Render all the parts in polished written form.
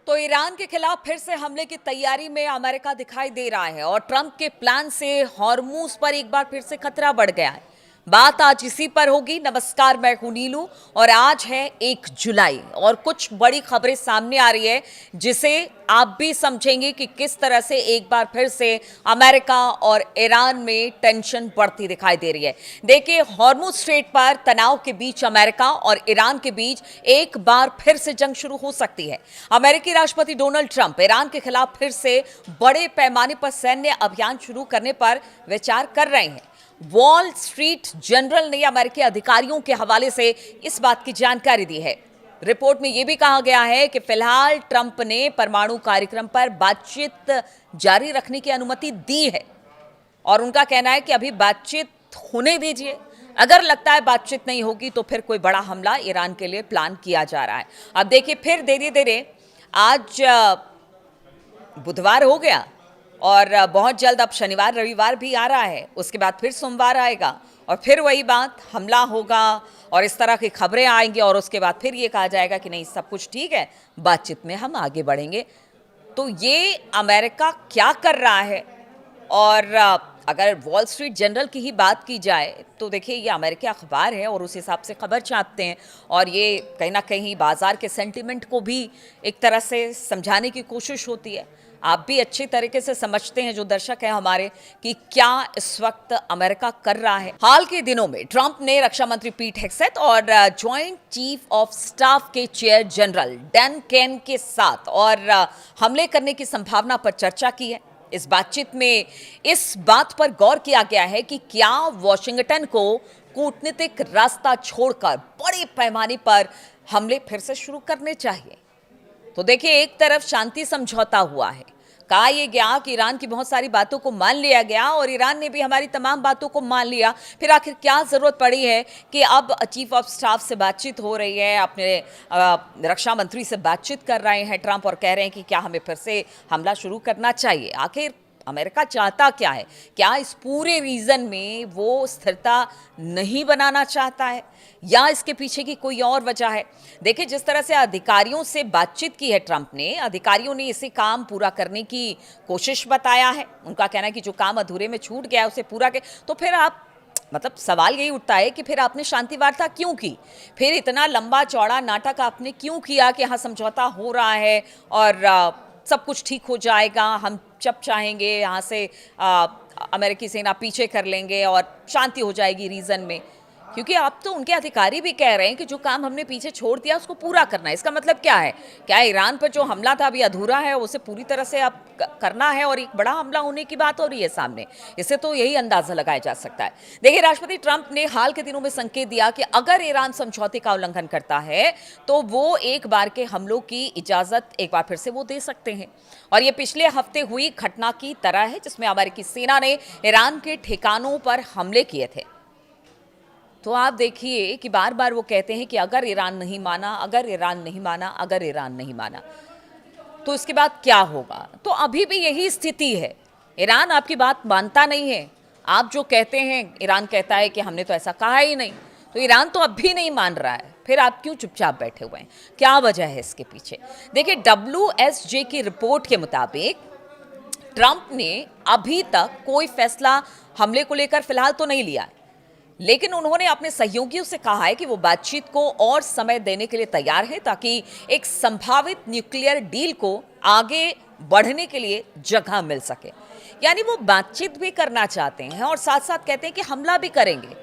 तो ईरान के खिलाफ फिर से हमले की तैयारी में अमेरिका दिखाई दे रहा है और ट्रंप के प्लान से हॉर्मूज पर एक बार फिर से खतरा बढ़ गया है। बात आज इसी पर होगी। नमस्कार, मैं हूं नीलू और आज है 1 जुलाई और कुछ बड़ी खबरें सामने आ रही है जिसे आप भी समझेंगे कि किस तरह से एक बार फिर से अमेरिका और ईरान में टेंशन बढ़ती दिखाई दे रही है। देखिए, हॉर्मूज स्ट्रेट पर तनाव के बीच अमेरिका और ईरान के बीच एक बार फिर से जंग शुरू हो सकती है। अमेरिकी राष्ट्रपति डोनाल्ड ट्रंप ईरान के खिलाफ फिर से बड़े पैमाने पर सैन्य अभियान शुरू करने पर विचार कर रहे हैं। वॉल स्ट्रीट जर्नल ने अमेरिकी अधिकारियों के हवाले से इस बात की जानकारी दी है। रिपोर्ट में यह भी कहा गया है कि फिलहाल ट्रंप ने परमाणु कार्यक्रम पर बातचीत जारी रखने की अनुमति दी है और उनका कहना है कि अभी बातचीत होने दीजिए। अगर लगता है बातचीत नहीं होगी तो फिर कोई बड़ा हमला ईरान के लिए प्लान किया जा रहा है। अब देखिए, फिर धीरे धीरे आज बुधवार हो गया और बहुत जल्द अब शनिवार रविवार भी आ रहा है, उसके बाद फिर सोमवार आएगा और फिर वही बात, हमला होगा और इस तरह की खबरें आएंगी और उसके बाद फिर ये कहा जाएगा कि नहीं, सब कुछ ठीक है, बातचीत में हम आगे बढ़ेंगे। तो ये अमेरिका क्या कर रहा है? और अगर वॉल स्ट्रीट जर्नल की ही बात की जाए तो देखिए, ये अमेरिकी अखबार है और उस हिसाब से खबर छापते हैं और ये कहीं ना कहीं बाजार के सेंटीमेंट को भी एक तरह से समझाने की कोशिश होती है। आप भी अच्छी तरीके से समझते हैं, जो दर्शक हैं हमारे, कि क्या इस वक्त अमेरिका कर रहा है। हाल के दिनों में ट्रंप ने रक्षा मंत्री पीट हेग्सेथ और जॉइंट चीफ ऑफ स्टाफ के चेयर जनरल डैन केन के साथ और हमले करने की संभावना पर चर्चा की है। इस बातचीत में इस बात पर गौर किया गया है कि क्या वॉशिंगटन को कूटनीतिक रास्ता छोड़कर बड़े पैमाने पर हमले फिर से शुरू करने चाहिए। तो देखिए, एक तरफ शांति समझौता हुआ है, कहा यह गया कि ईरान की बहुत सारी बातों को मान लिया गया और ईरान ने भी हमारी तमाम बातों को मान लिया। फिर आखिर क्या जरूरत पड़ी है कि अब चीफ ऑफ स्टाफ से बातचीत हो रही है, अपने रक्षा मंत्री से बातचीत कर रहे हैं ट्रंप और कह रहे हैं कि क्या हमें फिर से हमला शुरू करना चाहिए। आखिर अमेरिका चाहता क्या है? क्या इस पूरे रीजन में वो स्थिरता नहीं बनाना चाहता है या इसके पीछे की कोई और वजह है? देखिए, जिस तरह से अधिकारियों से बातचीत की है ट्रंप ने, अधिकारियों ने इसे काम पूरा करने की कोशिश बताया है। उनका कहना है कि जो काम अधूरे में छूट गया उसे पूरा कर। तो फिर आप सवाल यही उठता है कि फिर आपने शांति वार्ता क्यों की? फिर इतना लंबा चौड़ा नाटक आपने क्यों किया कि हाँ, समझौता हो रहा है और सब कुछ ठीक हो जाएगा, हम जब चाहेंगे यहाँ से अमेरिकी सेना पीछे कर लेंगे और शांति हो जाएगी रीजन में। क्योंकि अब तो उनके अधिकारी भी कह रहे हैं कि जो काम हमने पीछे छोड़ दिया उसको पूरा करना है। इसका मतलब क्या है? क्या ईरान पर जो हमला था अभी अधूरा है, उसे पूरी तरह से अब करना है और एक बड़ा हमला होने की बात हो रही है सामने? इससे तो यही अंदाजा लगाया जा सकता है। देखिए, राष्ट्रपति ट्रंप ने हाल के दिनों में संकेत दिया कि अगर ईरान समझौते का उल्लंघन करता है तो वो एक बार के हमलों की इजाजत एक बार फिर से वो दे सकते हैं। और ये पिछले हफ्ते हुई घटना की तरह है जिसमें अमेरिकी सेना ने ईरान के ठिकानों पर हमले किए थे। तो आप देखिए कि बार बार वो कहते हैं कि अगर ईरान नहीं माना, अगर ईरान नहीं माना, अगर ईरान नहीं माना, तो इसके बाद क्या होगा? तो अभी भी यही स्थिति है। ईरान आपकी बात मानता नहीं है। आप जो कहते हैं, ईरान कहता है कि हमने तो ऐसा कहा ही नहीं। तो ईरान तो अब भी नहीं मान रहा है, फिर आप क्यों चुपचाप बैठे हुए हैं? क्या वजह है इसके पीछे? देखिए, WSJ की रिपोर्ट के मुताबिक ट्रंप ने अभी तक कोई फैसला हमले को लेकर फिलहाल तो नहीं लिया है, लेकिन उन्होंने अपने सहयोगियों से कहा है कि वो बातचीत को और समय देने के लिए तैयार है ताकि एक संभावित न्यूक्लियर डील को आगे बढ़ने के लिए जगह मिल सके। यानी वो बातचीत भी करना चाहते हैं और साथ साथ कहते हैं कि हमला भी करेंगे।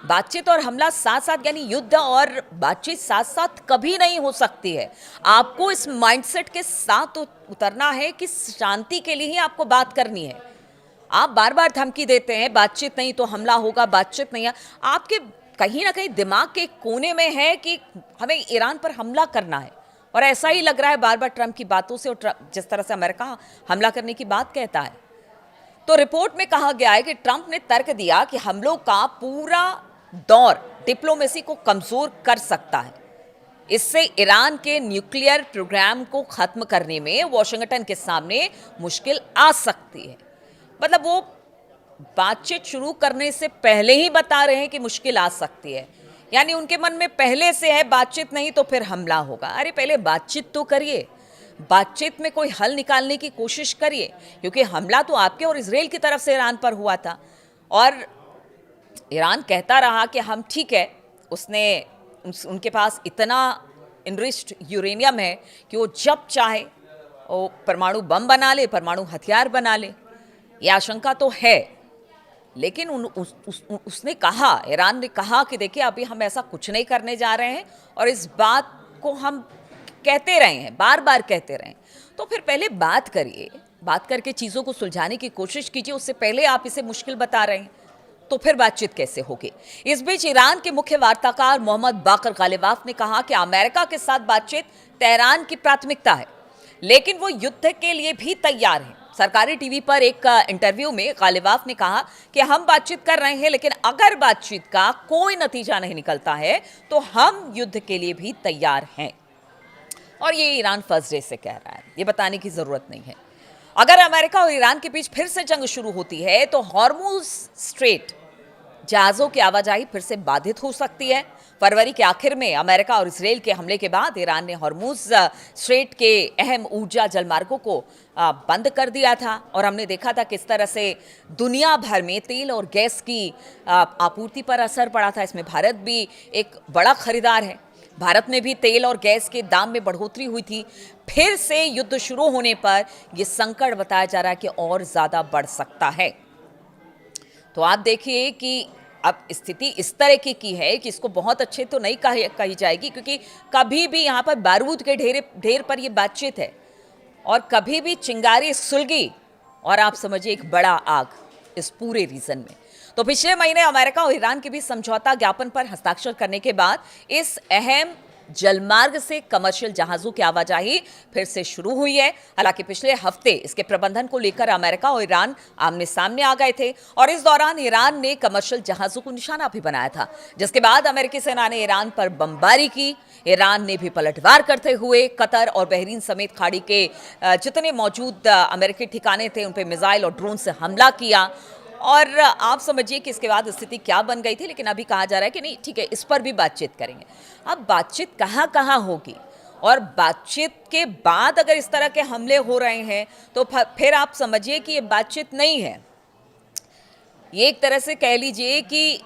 बातचीत और हमला साथ साथ, यानी युद्ध और बातचीत साथ साथ कभी नहीं हो सकती है। आपको इस माइंडसेट के साथ उतरना है कि शांति के लिए ही आपको बात करनी है। आप बार बार धमकी देते हैं बातचीत नहीं तो हमला होगा, बातचीत नहीं है। आपके कहीं ना कहीं दिमाग के कोने में है कि हमें ईरान पर हमला करना है और ऐसा ही लग रहा है बार बार ट्रंप की बातों से और जिस तरह से अमेरिका हमला करने की बात कहता है। तो रिपोर्ट में कहा गया है कि ट्रंप ने तर्क दिया कि हमलों का पूरा दौर डिप्लोमेसी को कमजोर कर सकता है। इससे ईरान के न्यूक्लियर प्रोग्राम को खत्म करने में वॉशिंगटन के सामने मुश्किल आ सकती है। मतलब वो बातचीत शुरू करने से पहले ही बता रहे हैं कि मुश्किल आ सकती है। यानी उनके मन में पहले से है बातचीत नहीं तो फिर हमला होगा। अरे पहले बातचीत तो करिए। बातचीत में कोई हल निकालने की कोशिश करिए, क्योंकि हमला तो आपके और इजराइल की तरफ से ईरान पर हुआ था और ईरान कहता रहा कि हम ठीक है, उनके पास इतना इनरिच्ड यूरेनियम है कि वो जब चाहे वो परमाणु बम बना ले, परमाणु हथियार बना ले। ये आशंका तो है, लेकिन उसने कहा, ईरान ने कहा कि देखिए अभी हम ऐसा कुछ नहीं करने जा रहे हैं और इस बात को हम कहते रहे हैं, बार बार कहते रहे हैं। तो फिर पहले बात करिए, बात करके चीज़ों को सुलझाने की कोशिश कीजिए। उससे पहले आप इसे मुश्किल बता रहे हैं तो फिर बातचीत कैसे होगी। इस बीच ईरान के मुख्य वार्ताकार मोहम्मद बाकर गालिबाफ ने कहा कि अमेरिका के साथ बातचीत तेहरान की प्राथमिकता है, लेकिन वो युद्ध के लिए भी तैयार है। सरकारी टीवी पर एक इंटरव्यू में गालिबाफ ने कहा कि हम बातचीत कर रहे हैं, लेकिन अगर बातचीत का कोई नतीजा नहीं निकलता है तो हम युद्ध के लिए भी तैयार हैं। और ये ईरान फर्स्ट डे से कह रहा है, ये बताने की जरूरत नहीं है। अगर अमेरिका और ईरान के बीच फिर से जंग शुरू होती है तो हॉर्मुज स्ट्रेट जहाजों की आवाजाही फिर से बाधित हो सकती है। फरवरी के आखिर में अमेरिका और इजराइल के हमले के बाद ईरान ने हॉर्मुज स्ट्रेट के अहम ऊर्जा जलमार्गों को बंद कर दिया था और हमने देखा था किस तरह से दुनिया भर में तेल और गैस की आपूर्ति पर असर पड़ा था। इसमें भारत भी एक बड़ा खरीदार है। भारत में भी तेल और गैस के दाम में बढ़ोतरी हुई थी। फिर से युद्ध शुरू होने पर यह संकट बताया जा रहा है कि और ज्यादा बढ़ सकता है। तो आप देखिए कि अब स्थिति इस तरह की है कि इसको बहुत अच्छे तो नहीं कही जाएगी, क्योंकि कभी भी यहाँ पर बारूद के ढेर पर यह बातचीत है और कभी भी चिंगारी सुलगी और आप समझिए एक बड़ा आग इस पूरे रीजन में। तो पिछले महीने अमेरिका और ईरान के बीच समझौता ज्ञापन पर हस्ताक्षर करने के बाद इस अहम जलमार्ग से कमर्शियल जहाजों की आवाजाही फिर से शुरू हुई है। हालांकि पिछले हफ्ते इसके प्रबंधन को लेकर अमेरिका और ईरान आमने सामने आ गए थे और इस दौरान ईरान ने कमर्शियल जहाजों को निशाना भी बनाया था, जिसके बाद अमेरिकी सेना ने ईरान पर बमबारी की। ईरान ने भी पलटवार करते हुए कतर और बहरीन समेत खाड़ी के जितने मौजूद अमेरिकी ठिकाने थे उन पर मिसाइल और ड्रोन से हमला किया और आप समझिए कि इसके बाद स्थिति क्या बन गई थी। लेकिन अभी कहा जा रहा है कि नहीं ठीक है, इस पर भी बातचीत करेंगे। अब बातचीत कहाँ कहाँ होगी और बातचीत के बाद अगर इस तरह के हमले हो रहे हैं तो फिर आप समझिए कि ये बातचीत नहीं है। ये एक तरह से कह लीजिए कि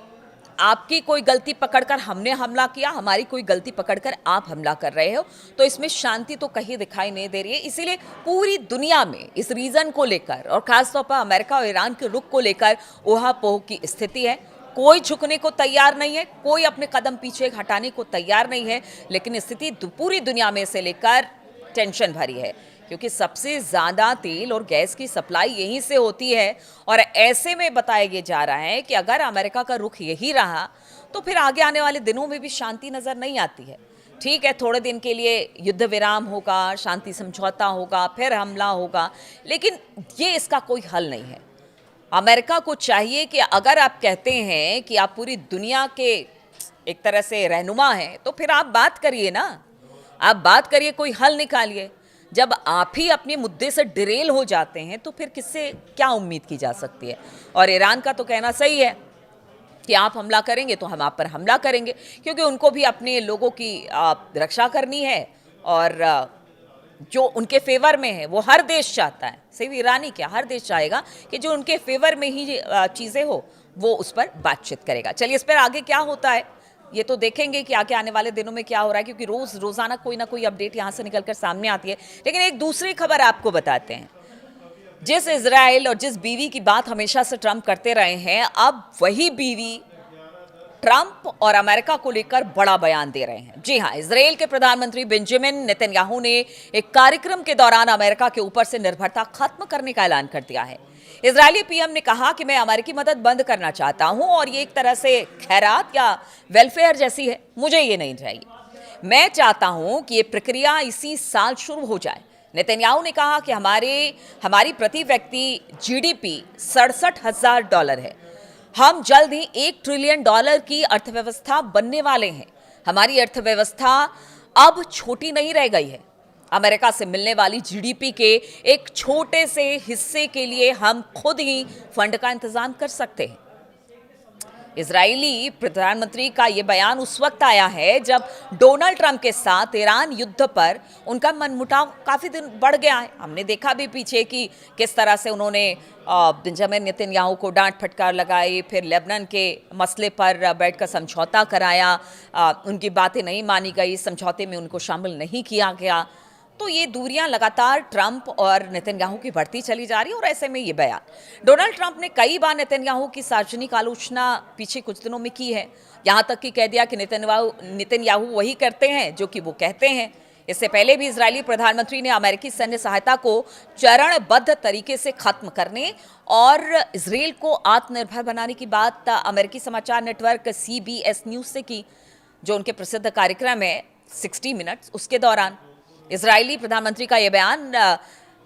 आपकी कोई गलती पकड़कर हमने हमला किया, हमारी कोई गलती पकड़कर आप हमला कर रहे हो, तो इसमें शांति तो कहीं दिखाई नहीं दे रही है। इसीलिए पूरी दुनिया में इस रीजन को लेकर और खासतौर पर अमेरिका और ईरान के रुख को लेकर ऊहापोह की स्थिति है। कोई झुकने को तैयार नहीं है, कोई अपने कदम पीछे हटाने को तैयार नहीं है, लेकिन स्थिति पूरी दुनिया में से लेकर टेंशन भरी है, क्योंकि सबसे ज़्यादा तेल और गैस की सप्लाई यहीं से होती है। और ऐसे में बताया ये जा रहा है कि अगर अमेरिका का रुख यही रहा तो फिर आगे आने वाले दिनों में भी शांति नज़र नहीं आती है। ठीक है, थोड़े दिन के लिए युद्ध विराम होगा, शांति समझौता होगा, फिर हमला होगा, लेकिन ये इसका कोई हल नहीं है। अमेरिका को चाहिए कि अगर आप कहते हैं कि आप पूरी दुनिया के एक तरह से रहनुमा हैं तो फिर आप बात करिए ना, आप बात करिए, कोई हल निकालिए। जब आप ही अपने मुद्दे से डिरेल हो जाते हैं तो फिर किससे क्या उम्मीद की जा सकती है। और ईरान का तो कहना सही है कि आप हमला करेंगे तो हम आप पर हमला करेंगे, क्योंकि उनको भी अपने लोगों की रक्षा करनी है और जो उनके फेवर में है वो हर देश चाहता है, सिर्फ ईरानी क्या हर देश चाहेगा कि जो उनके फेवर में ही चीज़ें हो वो उस पर बातचीत करेगा। चलिए इस पर आगे क्या होता है ये तो देखेंगे कि आगे आने वाले दिनों में क्या हो रहा है, क्योंकि रोजाना कोई ना कोई अपडेट यहाँ से निकलकर सामने आती है। लेकिन एक दूसरी खबर आपको बताते हैं। जिस इजराइल और जिस बीवी की बात हमेशा से ट्रंप करते रहे हैं, अब वही बीवी ट्रंप और अमेरिका को लेकर बड़ा बयान दे रहे हैं। जी हां, इजराइल के प्रधानमंत्री बेंजामिन नेतन्याहू ने एक कार्यक्रम के दौरान अमेरिका के ऊपर से निर्भरता खत्म करने का ऐलान कर दिया है। इजरायली पीएम ने कहा कि मैं अमेरिकी मदद बंद करना चाहता हूं और ये एक तरह से खैरात या वेलफेयर जैसी है, मुझे ये नहीं चाहिए। मैं चाहता हूं कि ये प्रक्रिया इसी साल शुरू हो जाए। नेतन्याहू ने कहा कि हमारी प्रति व्यक्ति जीडीपी $67,000 है। हम जल्द ही $1 ट्रिलियन की अर्थव्यवस्था बनने वाले हैं। हमारी अर्थव्यवस्था अब छोटी नहीं रह गई है। अमेरिका से मिलने वाली जीडीपी के एक छोटे से हिस्से के लिए हम खुद ही फंड का इंतजाम कर सकते हैं। इजरायली प्रधानमंत्री का ये बयान उस वक्त आया है जब डोनाल्ड ट्रंप के साथ ईरान युद्ध पर उनका मनमुटाव काफ़ी दिन बढ़ गया है। हमने देखा भी पीछे कि किस तरह से उन्होंने बेंजामिन नेतन्याहू को डांट फटकार लगाई, फिर लेबनान के मसले पर बैठकर समझौता कराया, उनकी बातें नहीं मानी गई, समझौते में उनको शामिल नहीं किया गया। तो ये दूरियां लगातार ट्रंप और नेतन्याहू की बढ़ती चली जा रही है और ऐसे में ये बयान डोनाल्ड ट्रंप ने कई बार नेतन्याहू की सार्वजनिक आलोचना पीछे कुछ दिनों में की है। यहां तक कि कह दिया कि नेतन्याहू वही करते हैं जो कि वो कहते हैं। इससे पहले भी इजरायली प्रधानमंत्री ने अमेरिकी सैन्य सहायता को चरणबद्ध तरीके से खत्म करने और इसराइल को आत्मनिर्भर बनाने की बात अमेरिकी समाचार नेटवर्क CBS न्यूज से की, जो उनके प्रसिद्ध कार्यक्रम है 60 मिनट्स, उसके दौरान। इजरायली प्रधानमंत्री का यह बयान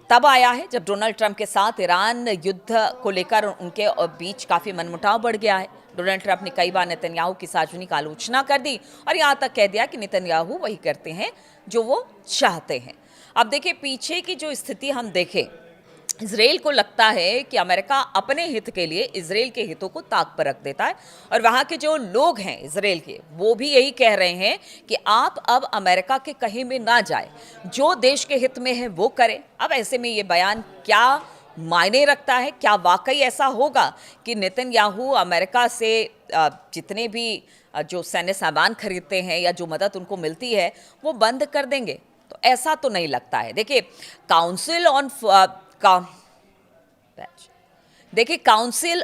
तब आया है जब डोनाल्ड ट्रंप के साथ ईरान युद्ध को लेकर उनके बीच काफ़ी मनमुटाव बढ़ गया है। डोनाल्ड ट्रंप ने कई बार नेतन्याहू की सार्वजनिक आलोचना कर दी और यहाँ तक कह दिया कि नेतन्याहू वही करते हैं जो वो चाहते हैं। अब देखिए, पीछे की जो स्थिति हम देखें, इसराइल को लगता है कि अमेरिका अपने हित के लिए इसराइल के हितों को ताक पर रख देता है और वहाँ के जो लोग हैं इसराइल के, वो भी यही कह रहे हैं कि आप अब अमेरिका के कहे में ना जाए, जो देश के हित में है वो करें। अब ऐसे में ये बयान क्या मायने रखता है? क्या वाकई ऐसा होगा कि नेतन्याहू अमेरिका से जितने भी जो सैन्य सामान खरीदते हैं या जो मदद उनको मिलती है वो बंद कर देंगे? तो ऐसा तो नहीं लगता है। देखिए, काउंसिल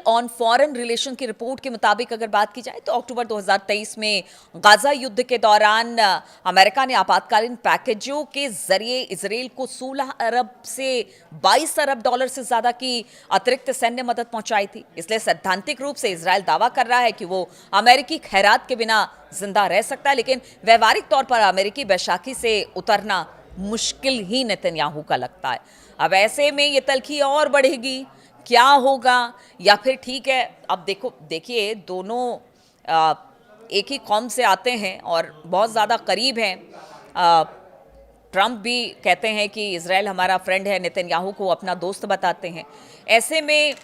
ऑन फॉरेन रिलेशन की रिपोर्ट के मुताबिक अगर बात की जाए तो अक्टूबर 2023 में गाजा युद्ध के दौरान अमेरिका ने आपातकालीन पैकेजों के जरिए इसराइल को 16 अरब से 22 अरब डॉलर से ज्यादा की अतिरिक्त सैन्य मदद पहुंचाई थी। इसलिए सैद्धांतिक रूप से इसराइल दावा कर रहा है कि वो अमेरिकी खैरात के बिना जिंदा रह सकता है, लेकिन व्यवहारिक तौर पर अमेरिकी बैसाखी से उतरना मुश्किल ही नेतन्याहू का लगता है। अब ऐसे में ये तल्खी और बढ़ेगी, क्या होगा? या फिर ठीक है, अब देखिए दोनों एक ही कौम से आते हैं और बहुत ज़्यादा करीब हैं। ट्रंप भी कहते हैं कि इजराइल हमारा फ्रेंड है, नेतन्याहू को अपना दोस्त बताते हैं। ऐसे में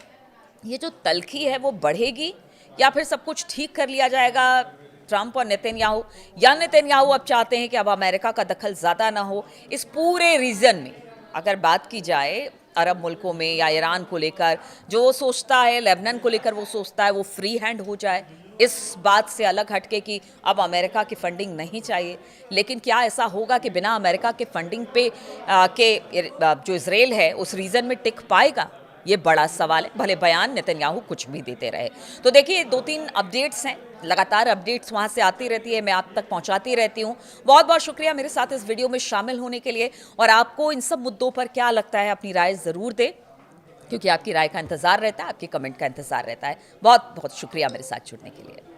ये जो तल्खी है वो बढ़ेगी या फिर सब कुछ ठीक कर लिया जाएगा ट्रंप और नेतन्याहू, या नेतन्याहू अब चाहते हैं कि अब अमेरिका का दखल ज़्यादा ना हो इस पूरे रीजन में? अगर बात की जाए अरब मुल्कों में या ईरान को लेकर, जो वो सोचता है, लेबनान को लेकर वो सोचता है वो फ्री हैंड हो जाए, इस बात से अलग हटके कि अब अमेरिका की फंडिंग नहीं चाहिए। लेकिन क्या ऐसा होगा कि बिना अमेरिका के फंडिंग पे जो इसराइल है उस रीजन में टिक पाएगा? ये बड़ा सवाल है, भले बयान नेतन्याहू कुछ भी देते रहे। तो देखिए, 2-3 अपडेट्स हैं, लगातार अपडेट्स वहाँ से आती रहती है, मैं आप तक पहुँचाती रहती हूँ। बहुत बहुत शुक्रिया मेरे साथ इस वीडियो में शामिल होने के लिए। और आपको इन सब मुद्दों पर क्या लगता है, अपनी राय ज़रूर दें, क्योंकि आपकी राय का इंतज़ार रहता है, आपके कमेंट का इंतज़ार रहता है। बहुत बहुत शुक्रिया मेरे साथ जुड़ने के लिए।